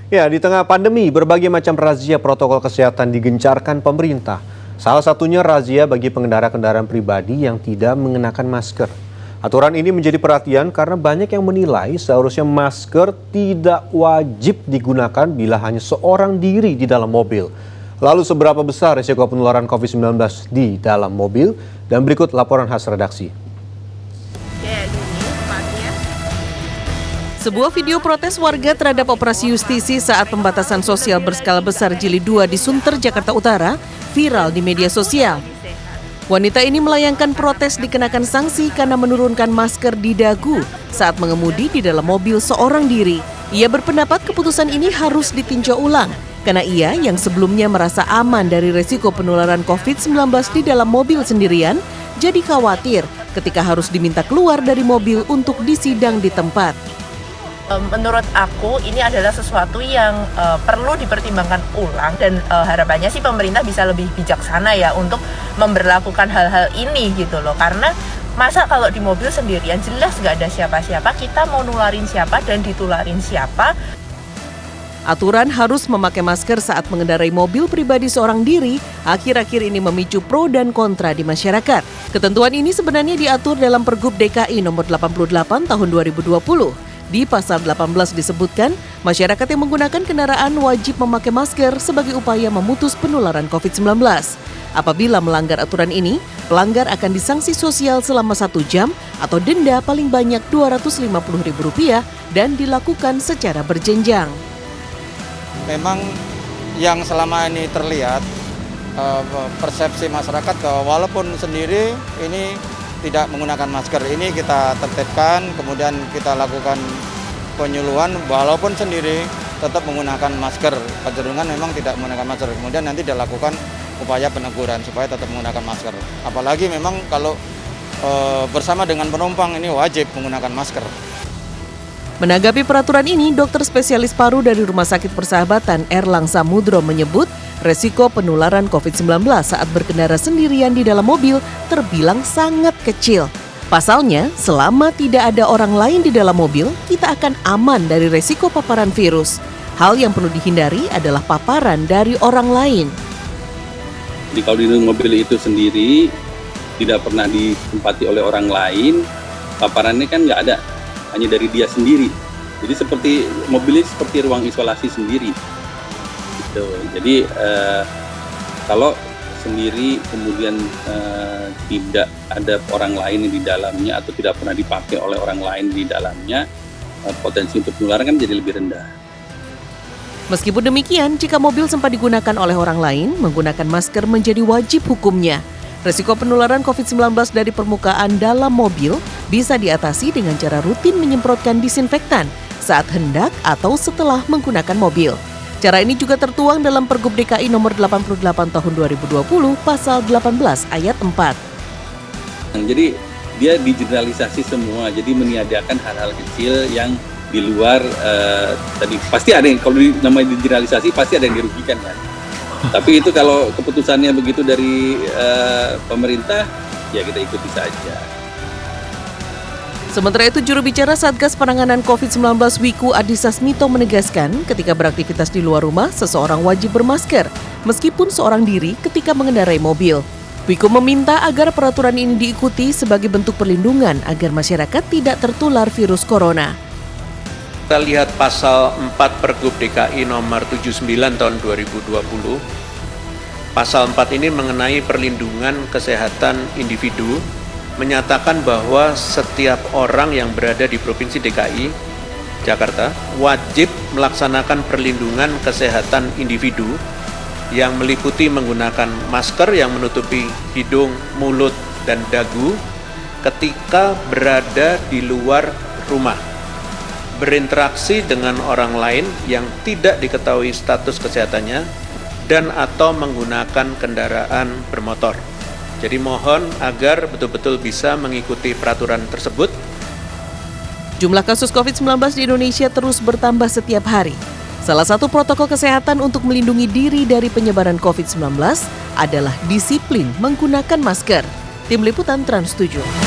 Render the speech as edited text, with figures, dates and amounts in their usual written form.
Ya, di tengah pandemi, berbagai macam razia protokol kesehatan digencarkan pemerintah. Salah satunya razia bagi pengendara kendaraan pribadi yang tidak mengenakan masker. Aturan ini menjadi perhatian karena banyak yang menilai seharusnya masker tidak wajib digunakan bila hanya seorang diri di dalam mobil. Lalu seberapa besar risiko penularan COVID-19 di dalam mobil? Dan berikut laporan khas redaksi. Sebuah video protes warga terhadap operasi justisi saat pembatasan sosial berskala besar Jilid 2 di Sunter, Jakarta Utara viral di media sosial. Wanita ini melayangkan protes dikenakan sanksi karena menurunkan masker di dagu saat mengemudi di dalam mobil seorang diri. Ia berpendapat keputusan ini harus ditinjau ulang karena ia yang sebelumnya merasa aman dari risiko penularan COVID-19 di dalam mobil sendirian jadi khawatir ketika harus diminta keluar dari mobil untuk disidang di tempat. Menurut aku ini adalah sesuatu yang perlu dipertimbangkan ulang dan harapannya sih pemerintah bisa lebih bijaksana ya untuk memberlakukan hal-hal ini gitu loh, karena masa kalau di mobil sendirian jelas nggak ada siapa-siapa, kita mau nularin siapa dan ditularin siapa. Aturan harus memakai masker saat mengendarai mobil pribadi seorang diri akhir-akhir ini memicu pro dan kontra di masyarakat. Ketentuan ini sebenarnya diatur dalam Pergub DKI nomor 88 tahun 2020. Di pasal 18 disebutkan, masyarakat yang menggunakan kendaraan wajib memakai masker sebagai upaya memutus penularan COVID-19. Apabila melanggar aturan ini, pelanggar akan disanksi sosial selama 1 jam atau denda paling banyak Rp250.000 dan dilakukan secara berjenjang. Memang yang selama ini terlihat persepsi masyarakat walaupun sendiri ini tidak menggunakan masker, ini kita tertibkan, kemudian kita lakukan penyuluhan walaupun sendiri tetap menggunakan masker. Kecenderungan memang tidak menggunakan masker, kemudian nanti dilakukan upaya peneguran supaya tetap menggunakan masker. Apalagi memang kalau bersama dengan penumpang ini wajib menggunakan masker. Menanggapi peraturan ini, dokter spesialis paru dari Rumah Sakit Persahabatan Erlang Samudro menyebut resiko penularan COVID-19 saat berkendara sendirian di dalam mobil terbilang sangat kecil. Pasalnya, selama tidak ada orang lain di dalam mobil, kita akan aman dari resiko paparan virus. Hal yang perlu dihindari adalah paparan dari orang lain. Jadi kalau di mobil itu sendiri tidak pernah ditempati oleh orang lain, paparannya kan nggak ada. Hanya dari dia sendiri. Jadi seperti mobilnya seperti ruang isolasi sendiri. Gitu. Jadi kalau sendiri kemudian tidak ada orang lain di dalamnya atau tidak pernah dipakai oleh orang lain di dalamnya, potensi untuk penularan kan jadi lebih rendah. Meskipun demikian, jika mobil sempat digunakan oleh orang lain, menggunakan masker menjadi wajib hukumnya. Risiko penularan COVID-19 dari permukaan dalam mobil bisa diatasi dengan cara rutin menyemprotkan disinfektan saat hendak atau setelah menggunakan mobil. Cara ini juga tertuang dalam Pergub DKI nomor 88 tahun 2020 pasal 18 ayat 4. Jadi dia digeneralisasi semua, jadi meniadakan hal-hal kecil yang di luar tadi pasti ada yang kalau namanya digeneralisasi pasti ada yang dirugikan kan. Tapi itu kalau keputusannya begitu dari pemerintah, ya kita ikuti saja. Sementara itu, juru bicara Satgas Penanganan COVID-19 Wiku Adhisa Smito menegaskan ketika beraktivitas di luar rumah, seseorang wajib bermasker, meskipun seorang diri ketika mengendarai mobil. Wiku meminta agar peraturan ini diikuti sebagai bentuk perlindungan agar masyarakat tidak tertular virus corona. Kita lihat pasal 4 Pergub DKI nomor 79 tahun 2020. Pasal 4 ini mengenai perlindungan kesehatan individu, menyatakan bahwa setiap orang yang berada di Provinsi DKI Jakarta wajib melaksanakan perlindungan kesehatan individu yang meliputi menggunakan masker yang menutupi hidung, mulut, dan dagu ketika berada di luar rumah, berinteraksi dengan orang lain yang tidak diketahui status kesehatannya, dan atau menggunakan kendaraan bermotor. Jadi mohon agar betul-betul bisa mengikuti peraturan tersebut. Jumlah kasus COVID-19 di Indonesia terus bertambah setiap hari. Salah satu protokol kesehatan untuk melindungi diri dari penyebaran COVID-19 adalah disiplin menggunakan masker. Tim Liputan Trans 7.